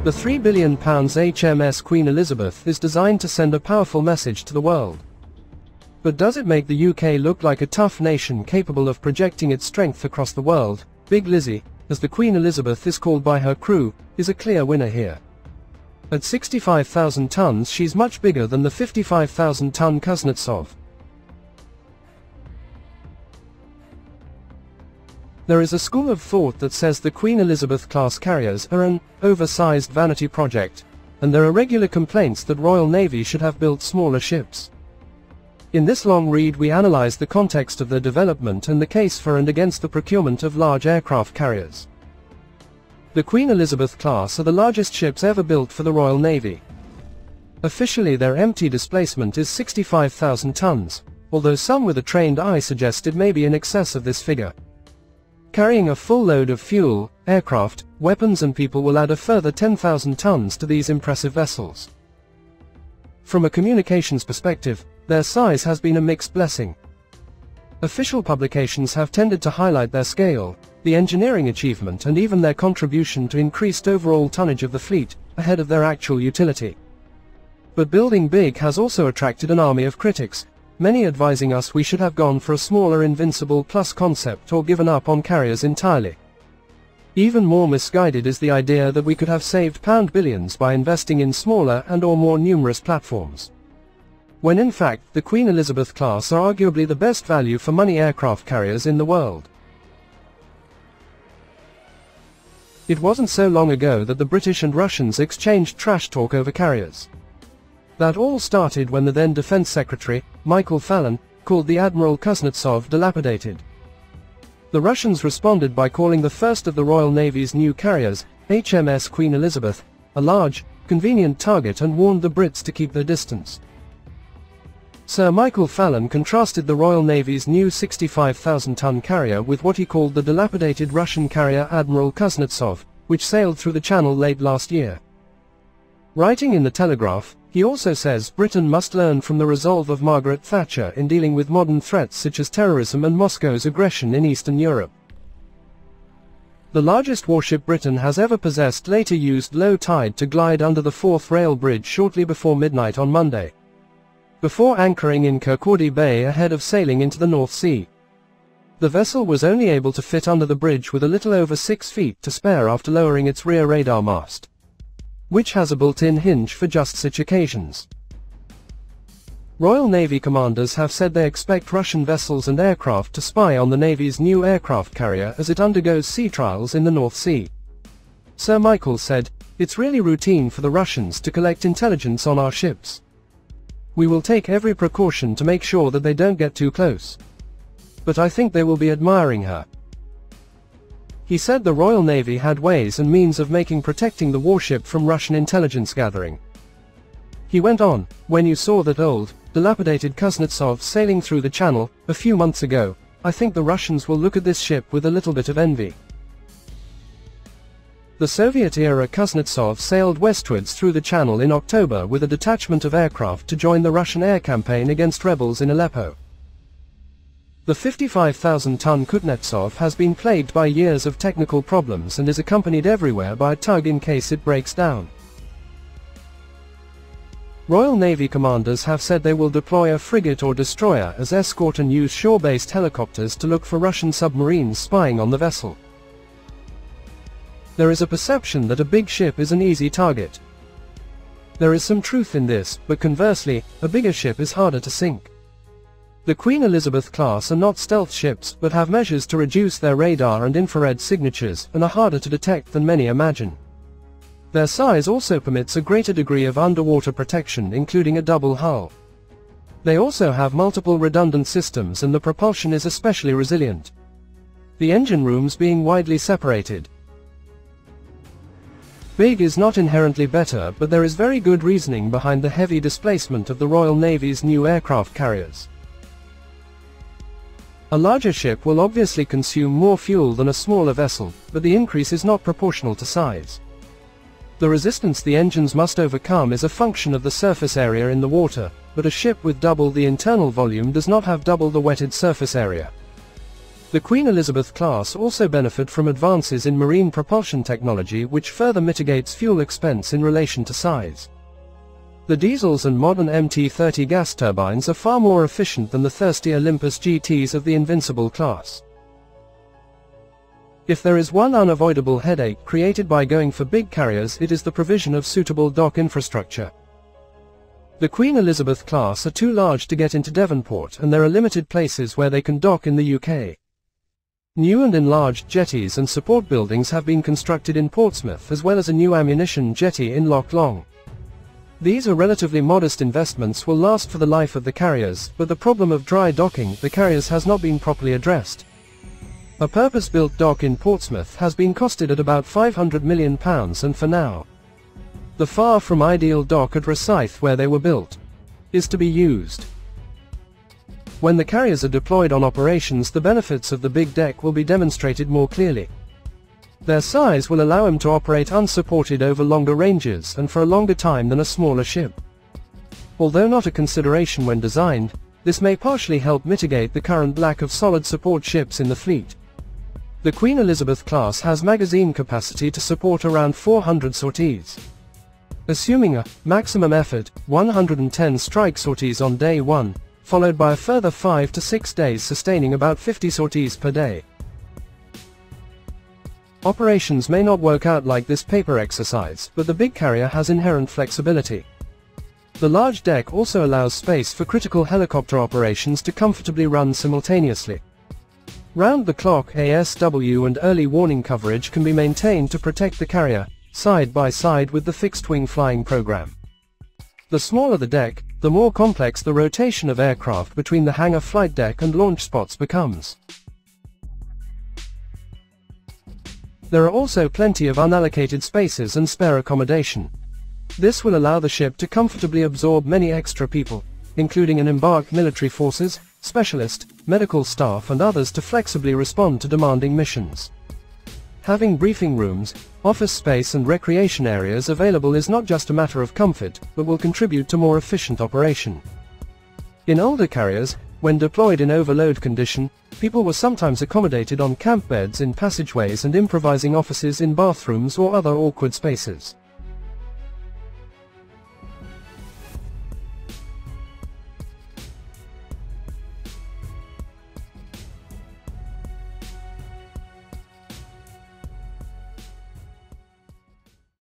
The £3 billion HMS Queen Elizabeth is designed to send a powerful message to the world. But does it make the UK look like a tough nation capable of projecting its strength across the world? Big Lizzie, as the Queen Elizabeth is called by her crew, is a clear winner here. At 65,000 tons, she's much bigger than the 55,000-ton Kuznetsov. There is a school of thought that says the Queen Elizabeth-class carriers are an oversized vanity project, and there are regular complaints that Royal Navy should have built smaller ships. In this long read we analyze the context of their development and the case for and against the procurement of large aircraft carriers. The Queen Elizabeth class are the largest ships ever built for the Royal Navy. Officially their empty displacement is 65,000 tons, although some with a trained eye suggest it may be in excess of this figure. Carrying a full load of fuel, aircraft, weapons and people will add a further 10,000 tons to these impressive vessels. From a communications perspective, their size has been a mixed blessing. Official publications have tended to highlight their scale, the engineering achievement and even their contribution to increased overall tonnage of the fleet, ahead of their actual utility. But building big has also attracted an army of critics, many advising us we should have gone for a smaller Invincible Plus concept or given up on carriers entirely. Even more misguided is the idea that we could have saved pound billions by investing in smaller and/or more numerous platforms. When in fact, the Queen Elizabeth class are arguably the best value for money aircraft carriers in the world. It wasn't so long ago that the British and Russians exchanged trash talk over carriers. That all started when the then Defense Secretary, Michael Fallon, called the Admiral Kuznetsov dilapidated. The Russians responded by calling the first of the Royal Navy's new carriers, HMS Queen Elizabeth, a large, convenient target and warned the Brits to keep their distance. Sir Michael Fallon contrasted the Royal Navy's new 65,000-ton carrier with what he called the dilapidated Russian carrier Admiral Kuznetsov, which sailed through the Channel late last year. Writing in the Telegraph, he also says Britain must learn from the resolve of Margaret Thatcher in dealing with modern threats such as terrorism and Moscow's aggression in Eastern Europe. The largest warship Britain has ever possessed later used low tide to glide under the Forth Rail Bridge shortly before midnight on Monday, before anchoring in Kirkcaldy Bay ahead of sailing into the North Sea. The vessel was only able to fit under the bridge with a little over 6 feet to spare after lowering its rear radar mast, which has a built-in hinge for just such occasions. Royal Navy commanders have said they expect Russian vessels and aircraft to spy on the Navy's new aircraft carrier as it undergoes sea trials in the North Sea. Sir Michael said, "It's really routine for the Russians to collect intelligence on our ships. We will take every precaution to make sure that they don't get too close. But I think they will be admiring her." He said the Royal Navy had ways and means of protecting the warship from Russian intelligence gathering. He went on, "When you saw that old, dilapidated Kuznetsov sailing through the Channel, a few months ago, I think the Russians will look at this ship with a little bit of envy." The Soviet-era Kuznetsov sailed westwards through the Channel in October with a detachment of aircraft to join the Russian air campaign against rebels in Aleppo. The 55,000-ton Kuznetsov has been plagued by years of technical problems and is accompanied everywhere by a tug in case it breaks down. Royal Navy commanders have said they will deploy a frigate or destroyer as escort and use shore-based helicopters to look for Russian submarines spying on the vessel. There is a perception that a big ship is an easy target. There is some truth in this, but conversely, a bigger ship is harder to sink. The Queen Elizabeth class are not stealth ships but have measures to reduce their radar and infrared signatures and are harder to detect than many imagine. Their size also permits a greater degree of underwater protection, including a double hull. They also have multiple redundant systems and the propulsion is especially resilient, the engine rooms being widely separated. Big is not inherently better, but there is very good reasoning behind the heavy displacement of the Royal Navy's new aircraft carriers. A larger ship will obviously consume more fuel than a smaller vessel, but the increase is not proportional to size. The resistance the engines must overcome is a function of the surface area in the water, but a ship with double the internal volume does not have double the wetted surface area. The Queen Elizabeth class also benefit from advances in marine propulsion technology which further mitigates fuel expense in relation to size. The diesels and modern MT-30 gas turbines are far more efficient than the thirsty Olympus GTs of the Invincible class. If there is one unavoidable headache created by going for big carriers, it is the provision of suitable dock infrastructure. The Queen Elizabeth class are too large to get into Devonport, and there are limited places where they can dock in the UK. New and enlarged jetties and support buildings have been constructed in Portsmouth, as well as a new ammunition jetty in Loch Long. These are relatively modest investments, will last for the life of the carriers, but the problem of dry docking the carriers has not been properly addressed. A purpose-built dock in Portsmouth has been costed at about £500 million, and for now, the far from ideal dock at Rosyth, where they were built, is to be used. When the carriers are deployed on operations, the benefits of the big deck will be demonstrated more clearly. Their size will allow them to operate unsupported over longer ranges and for a longer time than a smaller ship. Although not a consideration when designed, this may partially help mitigate the current lack of solid support ships in the fleet. The Queen Elizabeth class has magazine capacity to support around 400 sorties. Assuming a maximum effort, 110 strike sorties on day 1, followed by a further 5 to 6 days sustaining about 50 sorties per day. Operations may not work out like this paper exercise, but the big carrier has inherent flexibility. The large deck also allows space for critical helicopter operations to comfortably run simultaneously. Round-the-clock ASW and early warning coverage can be maintained to protect the carrier, side by side with the fixed-wing flying program. The smaller the deck, the more complex the rotation of aircraft between the hangar flight deck and launch spots becomes. There are also plenty of unallocated spaces and spare accommodation. This will allow the ship to comfortably absorb many extra people, including an embarked military forces, specialist, medical staff and others to flexibly respond to demanding missions. Having briefing rooms, office space and recreation areas available is not just a matter of comfort, but will contribute to more efficient operation. In older carriers, when deployed in overload condition, people were sometimes accommodated on camp beds in passageways and improvising offices in bathrooms or other awkward spaces.